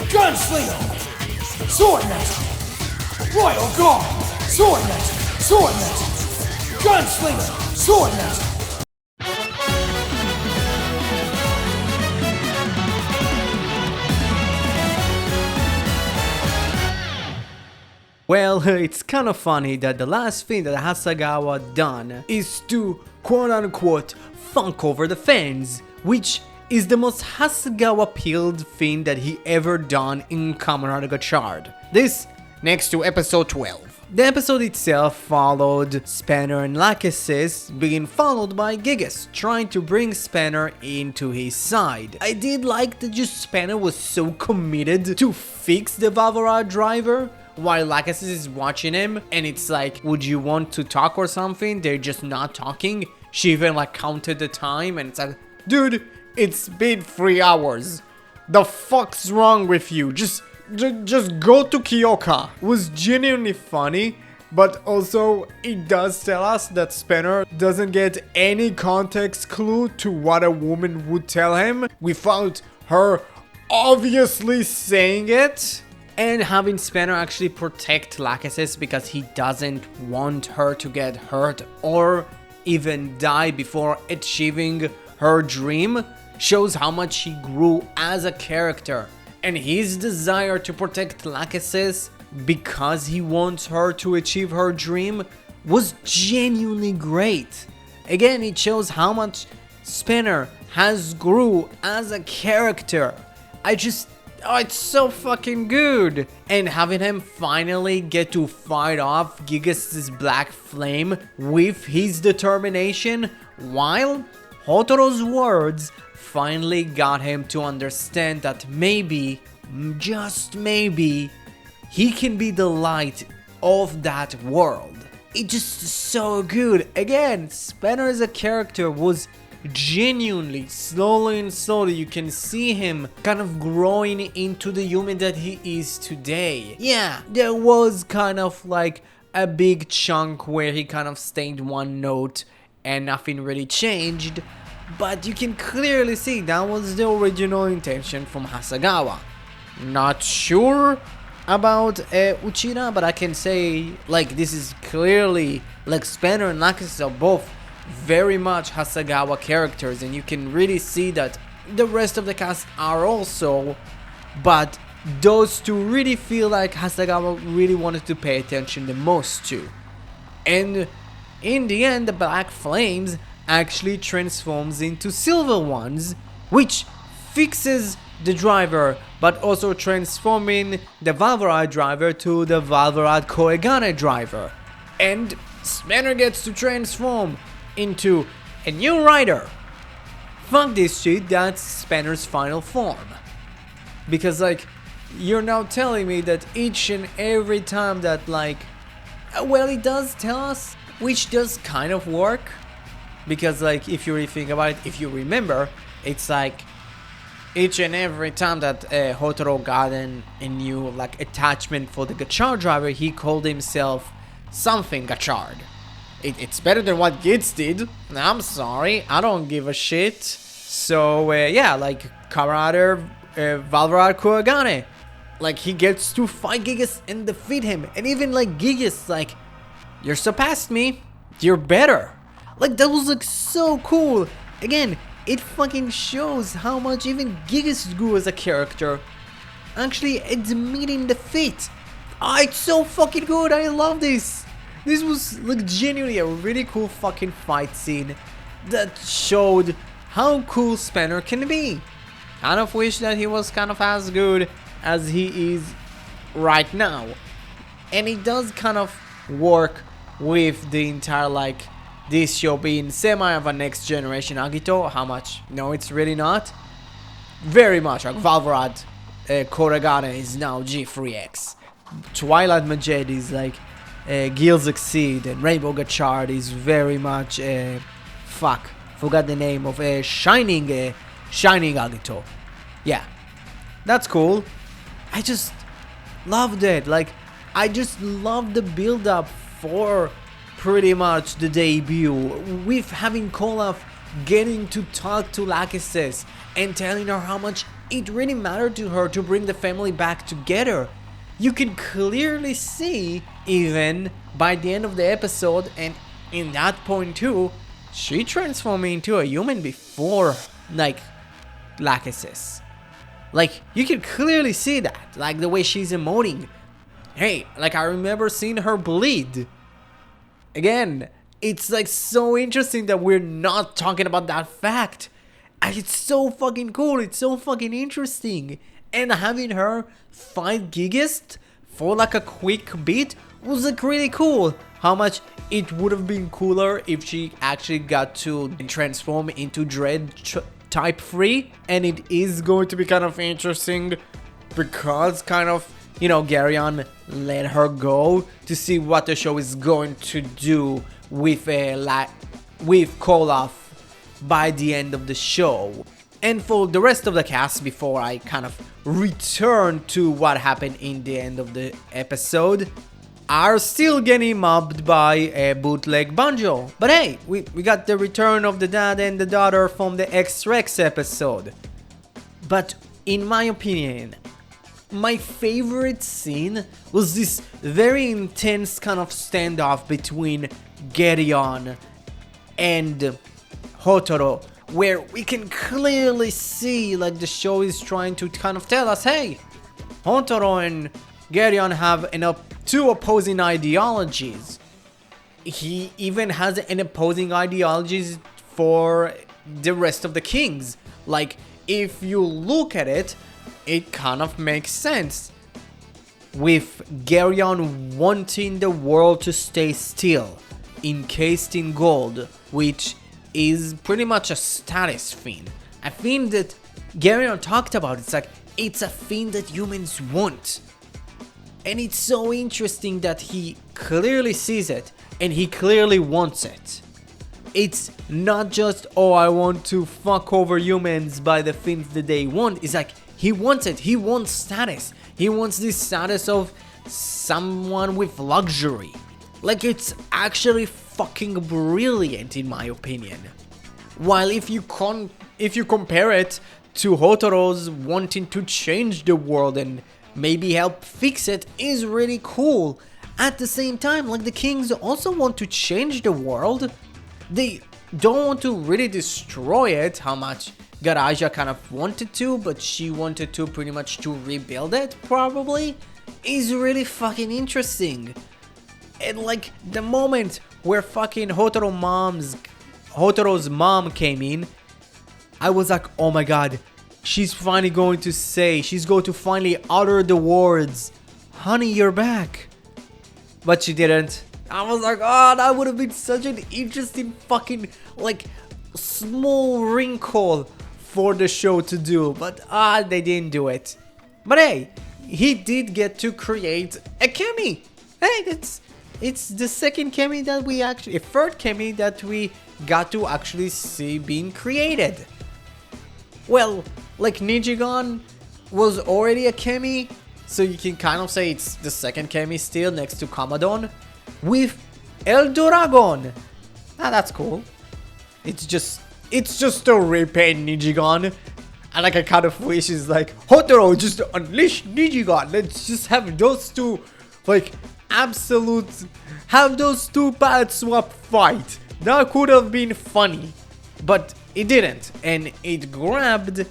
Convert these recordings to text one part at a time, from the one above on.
Gunslinger, Sword Metal, Royal Guard, Sword Metal, Gunslinger, Sword Metal. Well, it's kind of funny that the last thing that Hasagawa done is to quote-unquote funk over the fans, which is the most Hasagawa-pilled thing that he ever done in Kamen Gotchard. This next to episode 12. The episode itself followed Spanner and Lachesis being followed by Gigas, trying to bring Spanner into his side. I did like that just Spanner was so committed to fix the Valvorad driver, while Lachesis is watching him, and it's like, would you want to talk or something? They're just not talking. She even like counted the time, and it's like, dude, it's been 3 hours. The fuck's wrong with you? Just go to Kyoka. It was genuinely funny, but also it does tell us that Spanner doesn't get any context clue to what a woman would tell him without her obviously saying it. And having Spanner actually protect Lachesis because he doesn't want her to get hurt or even die before achieving her dream shows how much he grew as a character. And his desire to protect Lachesis because he wants her to achieve her dream was genuinely great. Again, it shows how much Spanner has grew as a character. Oh, it's so fucking good! And having him finally get to fight off Gigas' black flame with his determination, while Hotoro's words finally got him to understand that maybe, just maybe, he can be the light of that world. It's just so good. Again, Spanner as a character was genuinely, slowly and slowly, you can see him kind of growing into the human that he is today. Yeah, there was kind of like a big chunk where he kind of stayed one note and nothing really changed, but you can clearly see that was the original intention from Hasagawa. Not sure about Uchida, but I can say like this is clearly like Spanner and Lachesis are both very much Hasagawa characters, and you can really see that the rest of the cast are also, but those two really feel like Hasagawa really wanted to pay attention the most to. And in the end, the Black Flames actually transforms into Silver Ones, which fixes the driver, but also transforming the Valvorad driver to the Valvorad Koegane driver. And Spanner gets to transform into a new rider. Fuck this shit, that's Spanner's final form. Because like, you're now telling me that each and every time that like, well, it does tell us, which does kind of work. Because like, if you really think about it, if you remember, it's like, each and every time that Hotoro got a new like attachment for the Gotchard driver, he called himself something Gotchard. It's better than what Gitz did. I'm sorry, I don't give a shit. So yeah, like Kamen Valvorad Koegane, like he gets to fight Gigas and defeat him, and even like Gigas, like, you're surpassed me, you're better. Like that was like so cool. Again, it fucking shows how much even Gigas grew as a character, actually admitting defeat. Ah, it's so fucking good, I love this. This was like genuinely a really cool fucking fight scene that showed how cool Spanner can be. Kind of wish that he was kind of as good as he is right now. And it does kind of work with the entire like this show being semi of a next generation Agito. How much? No, it's really not. Very much like Valvorad Koregane is now G3X. Twilight Majed is like Gills Exceed, and Rainbow Gotchard is very much forgot the name of Shining Agito. Yeah, that's cool. I just loved it. Like, I just love the build up for pretty much the debut, with having Koloff getting to talk to Lachesis and telling her how much it really mattered to her to bring the family back together. You can clearly see, even by the end of the episode, and in that point too, she transformed into a human before, like, Lachesis. Like, you can clearly see that, like the way she's emoting. Hey, like, I remember seeing her bleed. Again, it's like so interesting that we're not talking about that fact. And it's so fucking cool, it's so fucking interesting. And having her fight Gigist for like a quick beat was like really cool. How much it would have been cooler if she actually got to transform into Dread type 3. And it is going to be kind of interesting because kind of, you know, Garyon let her go to see what the show is going to do with Koloff by the end of the show. And for the rest of the cast, before I kind of return to what happened in the end of the episode, are still getting mobbed by a bootleg banjo. But hey, we got the return of the dad and the daughter from the X-Rex episode. But in my opinion, my favorite scene was this very intense kind of standoff between Garyon and Hotoro, where we can clearly see like the show is trying to kind of tell us, hey, Hotoro and Garyon have two opposing ideologies. He even has an opposing ideologies for the rest of the kings. Like, if you look at it, it kind of makes sense. With Garyon wanting the world to stay still, encased in gold, which is pretty much a status thing. A thing that Garyon talked about. It's like, it's a thing that humans want. And it's so interesting that he clearly sees it and he clearly wants it. It's not just, oh, I want to fuck over humans by the things that they want. It's like, he wants it. He wants status. He wants this status of someone with luxury. Like, it's actually fucking brilliant in my opinion. While if you compare it to Hotoro's wanting to change the world and maybe help fix it, is really cool. At the same time, like, the kings also want to change the world. They don't want to really destroy it, how much Garaja kind of wanted to, but she wanted to pretty much to rebuild it, probably, is really fucking interesting. And like, the moment where fucking Hotoro's mom came in, I was like, oh my god, she's finally going to finally utter the words, honey, you're back. But she didn't. I was like, oh, that would have been such an interesting fucking, like, small wrinkle for the show to do. But, they didn't do it. But hey, he did get to create a Kemi. Hey, it's the second Kemi that we actually, third Kemi that we got to actually see being created. Well, like, Nijigon was already a Kemi, so you can kind of say it's the second Kemi still next to Kamadon. With Eldoragon. That's cool. It's just a repaint Nijigon. And like, I kind of wish it's like, Hotoro, just unleash Nijigon. Let's just have those two, like, have those two paths swap fight. That could have been funny. But it didn't. And it grabbed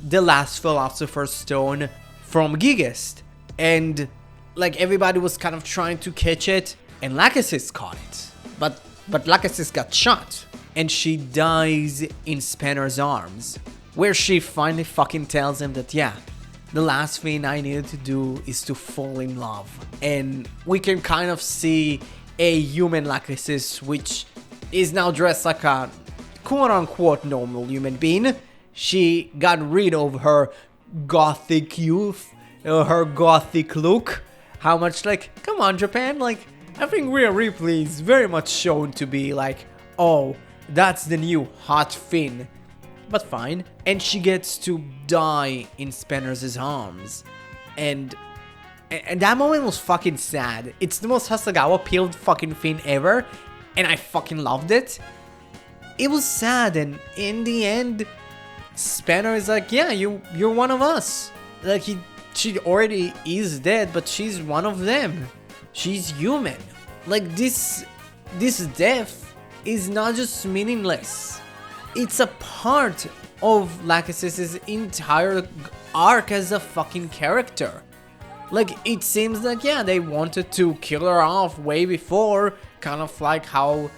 the last Philosopher's Stone from Gigist. And like, everybody was kind of trying to catch it. And Lachesis caught it. But Lachesis got shot. And she dies in Spanner's arms. Where she finally fucking tells him that, yeah, the last thing I needed to do is to fall in love. And we can kind of see a human Lachesis, which is now dressed like a quote-unquote normal human being. She got rid of her gothic youth, her gothic look. How much, like, come on, Japan, like, I think Rhea Ripley is very much shown to be like, oh, that's the new hot thing. But fine. And she gets to die in Spanner's arms. And that moment was fucking sad. It's the most Hasagawa peeled fucking thing ever. And I fucking loved it. It was sad, and in the end, Spanner is like, yeah, you're one of us. Like she already is dead, but she's one of them. She's human. Like this death is not just meaningless. It's a part of Lachesis' entire arc as a fucking character. Like, it seems like, yeah, they wanted to kill her off way before, kind of like how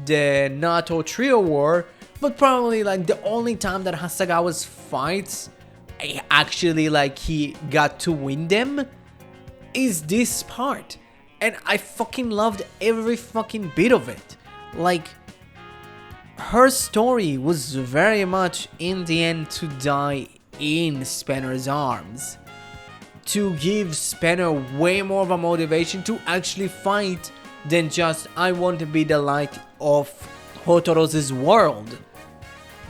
the Nato trio were, but probably like the only time that Hasagawa's fights actually like he got to win them is this part. And I fucking loved every fucking bit of it. Like, her story was very much in the end to die in Spanner's arms. To give Spanner way more of a motivation to actually fight than just, I want to be the light of Hotoro's world.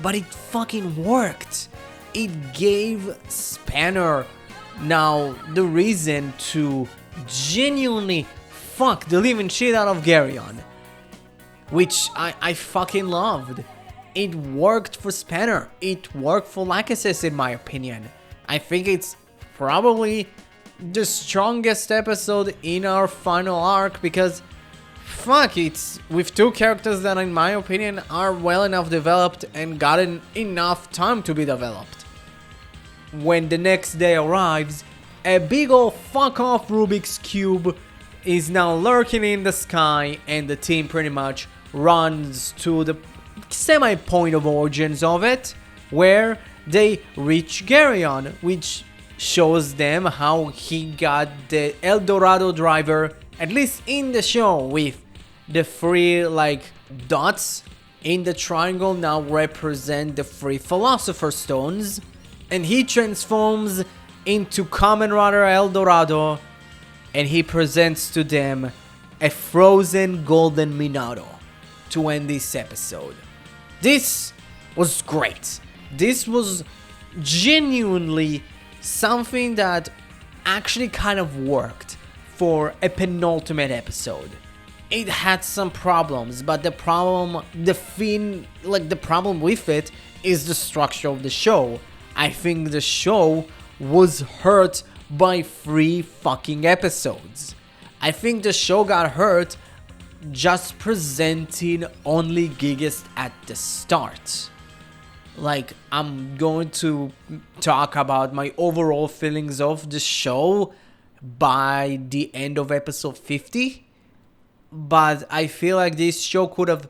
But it fucking worked. It gave Spanner now the reason to genuinely fuck the living shit out of Garyon. Which I fucking loved. It worked for Spanner. It worked for Lachesis in my opinion. I think it's probably the strongest episode in our final arc because fuck, it's with two characters that in my opinion are well enough developed and gotten enough time to be developed. When the next day arrives, a big ol' fuck off Rubik's Cube is now lurking in the sky and the team pretty much runs to the semi-point of origins of it, where they reach Garyon, which shows them how he got the El Dorado driver, at least in the show, with the three like dots in the triangle now represent the three Philosopher Stones, and he transforms into Kamen Rider El Dorado, and he presents to them a frozen golden Minato to end this episode. This was great. This was genuinely something that actually kind of worked for a penultimate episode. It had some problems, but the problem with it is the structure of the show. I think the show was hurt by 3 fucking episodes. I think the show got hurt just presenting only Gigas at the start. Like, I'm going to talk about my overall feelings of the show by the end of episode 50. But I feel like this show could have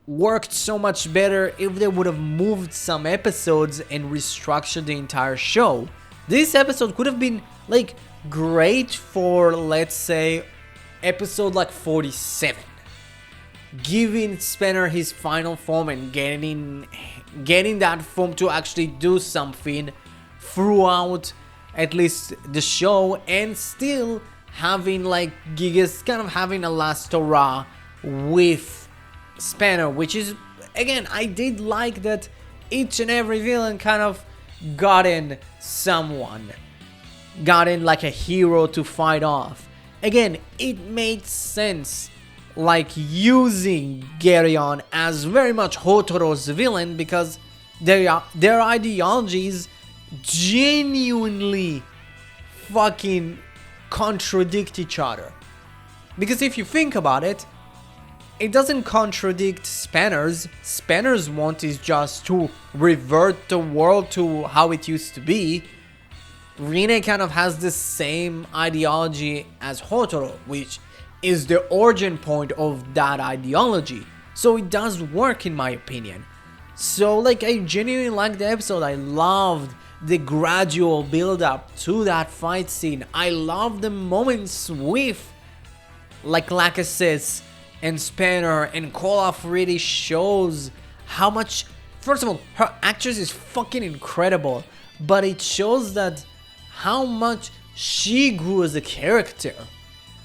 worked so much better if they would have moved some episodes and restructured the entire show. This episode could have been, like, great for, let's say, episode like 47. Giving Spanner his final form and getting that form to actually do something throughout at least the show, and still having like Gigas kind of having a last hurrah with Spanner, which is, again, I did like that each and every villain kind of got in like a hero to fight off. Again, it made sense, like using Garyon as very much Hotoro's villain, because their ideologies genuinely fucking contradict each other. Because if you think about it, it doesn't contradict Spanner's. Spanner's want is just to revert the world to how it used to be. Rin kind of has the same ideology as Hotoro, which is the origin point of that ideology. So it does work in my opinion. So like, I genuinely liked the episode. I loved the gradual build up to that fight scene. I love the moments with like Lachesis and Spanner, and Koloff really shows how much, first of all, her actress is fucking incredible, but it shows that how much she grew as a character.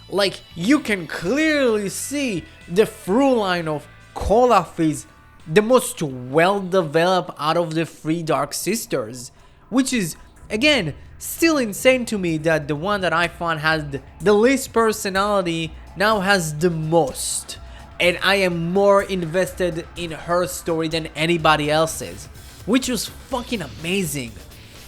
Like, you can clearly see the through line of Koloff is the most well developed out of the 3 Dark Sisters, which is, again, still insane to me that the one that I found has the least personality now has the most, and I am more invested in her story than anybody else's. which was fucking amazing.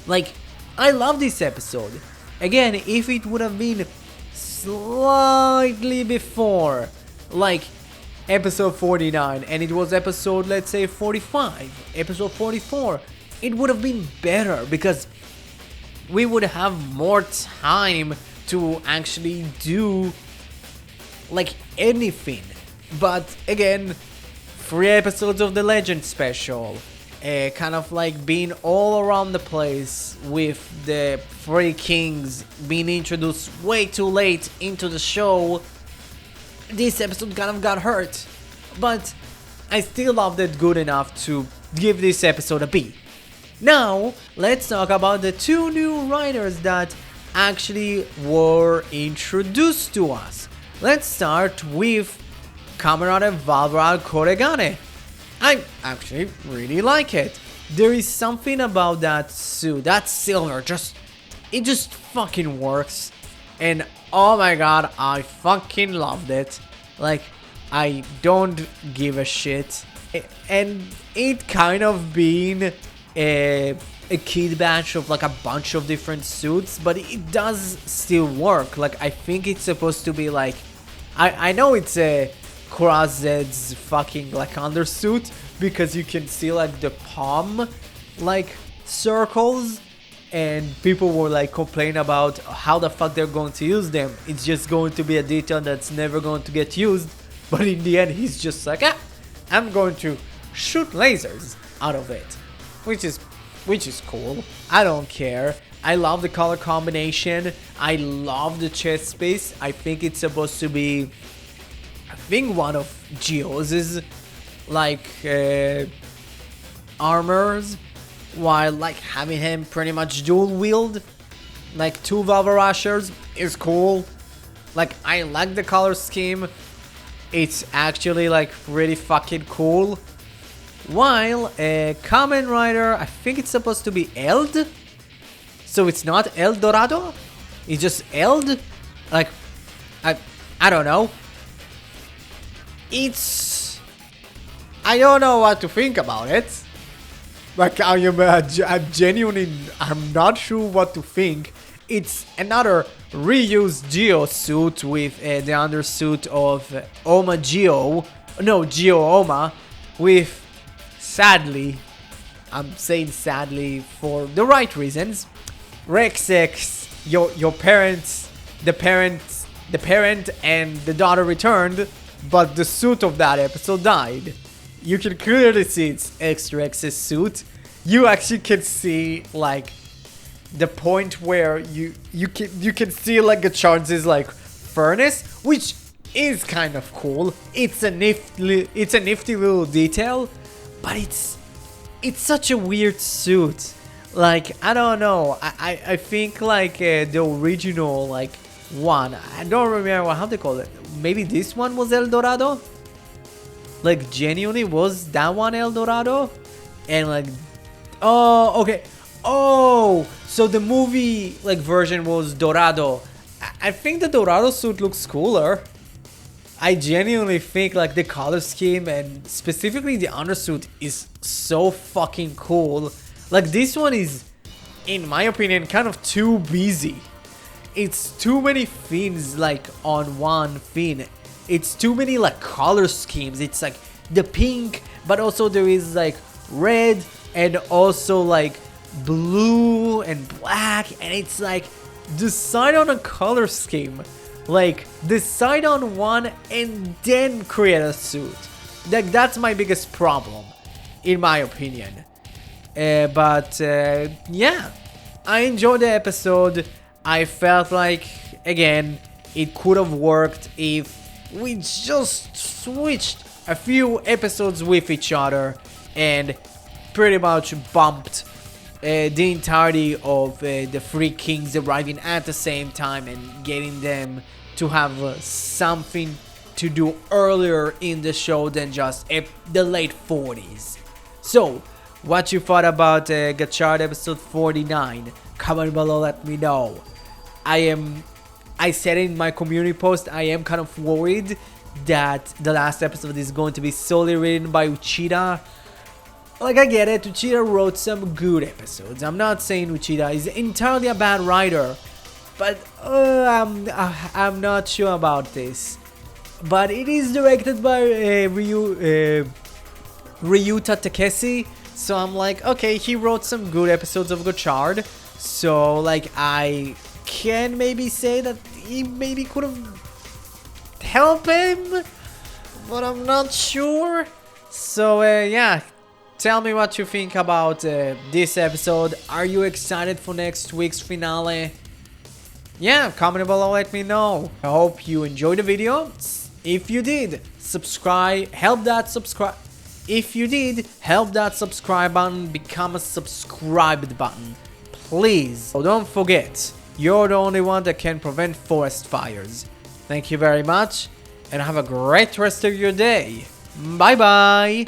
Like, I love this episode. Again, if it would have been slightly before, like episode 49, and it was episode, let's say, 45, episode 44, it would have been better because we would have more time to actually do like anything. But again, 3 episodes of the Legend special, kind of like being all around the place with the 3 kings being introduced way too late into the show. This episode kind of got hurt, but I still loved it good enough to give this episode a B. Now, let's talk about the 2 new writers that actually were introduced to us. Let's start with Kamen Valveral Koregane. I actually really like it. There is something about that suit, that silver, it just fucking works. And oh my god, I fucking loved it. Like, I don't give a shit. And it kind of being a kid batch of like a bunch of different suits, but it does still work. Like, I think it's supposed to be like, I know it's a Cross-Zed's fucking like undersuit, because you can see like the palm like circles, and people were like complaining about how the fuck they're going to use them. It's just going to be a detail that's never going to get used. But in the end, he's just like, I'm going to shoot lasers out of it, which is cool. I don't care. I love the color combination. I love the chest space. I think it's supposed to be, I think, one of Geo's like armors, while like having him pretty much dual wield like 2 Valve Rushers is cool. Like, I like the color scheme. It's actually like really fucking cool. While Kamen Rider, I think it's supposed to be Eld, so it's not El Dorado, it's just Eld. Like, I don't know. I don't know what to think about it. Like, I'm genuinely, I'm not sure what to think. It's another reused Geo suit with the undersuit of Oma Geo. No, Geo Oma. With, sadly, I'm saying sadly for the right reasons, Rex X, your parents, the parent and the daughter returned, but the suit of that episode died. You can clearly see it's Extra X's suit. You actually can see like the point where you can see like Gotchard's like furnace, which is kind of cool. It's a nifty little detail, but it's such a weird suit. Like, I don't know. I think like the original like one, I don't remember how they call it. Maybe this one was El Dorado. Like, genuinely was that one El Dorado? And like, oh, okay. Oh, so the movie like version was Dorado. I think the Dorado suit looks cooler. I genuinely think like the color scheme and specifically the undersuit is so fucking cool. Like, this one is, in my opinion, kind of too busy. It's too many fins like on one fin. It's too many like color schemes. It's like the pink, but also there is like red and also like blue and black, and it's like decide on a color scheme. Like, decide on one and then create a suit. Like, that's my biggest problem, in my opinion. But yeah, I enjoyed the episode. I felt like, again, it could have worked if we just switched a few episodes with each other and pretty much bumped the entirety of the 3 kings arriving at the same time and getting them to have something to do earlier in the show than just the late 40s. So, what you thought about Gotchard episode 49? Comment below, let me know. I said in my community post, I am kind of worried that the last episode is going to be solely written by Uchida. Like, I get it, Uchida wrote some good episodes. I'm not saying Uchida is entirely a bad writer, but I'm not sure about this. But it is directed by Ryuta Takeshi, so I'm like, okay, he wrote some good episodes of Gotchard, so like I can maybe say that he maybe could have helped him, but I'm not sure. So yeah, tell me what you think about this episode. Are you excited for next week's finale? Yeah, comment below, let me know. I hope you enjoyed the video. If you did, subscribe, help that subscribe. If you did, help that subscribe button become a subscribed button. Please. So don't forget, you're the only one that can prevent forest fires. Thank you very much, and have a great rest of your day. Bye bye.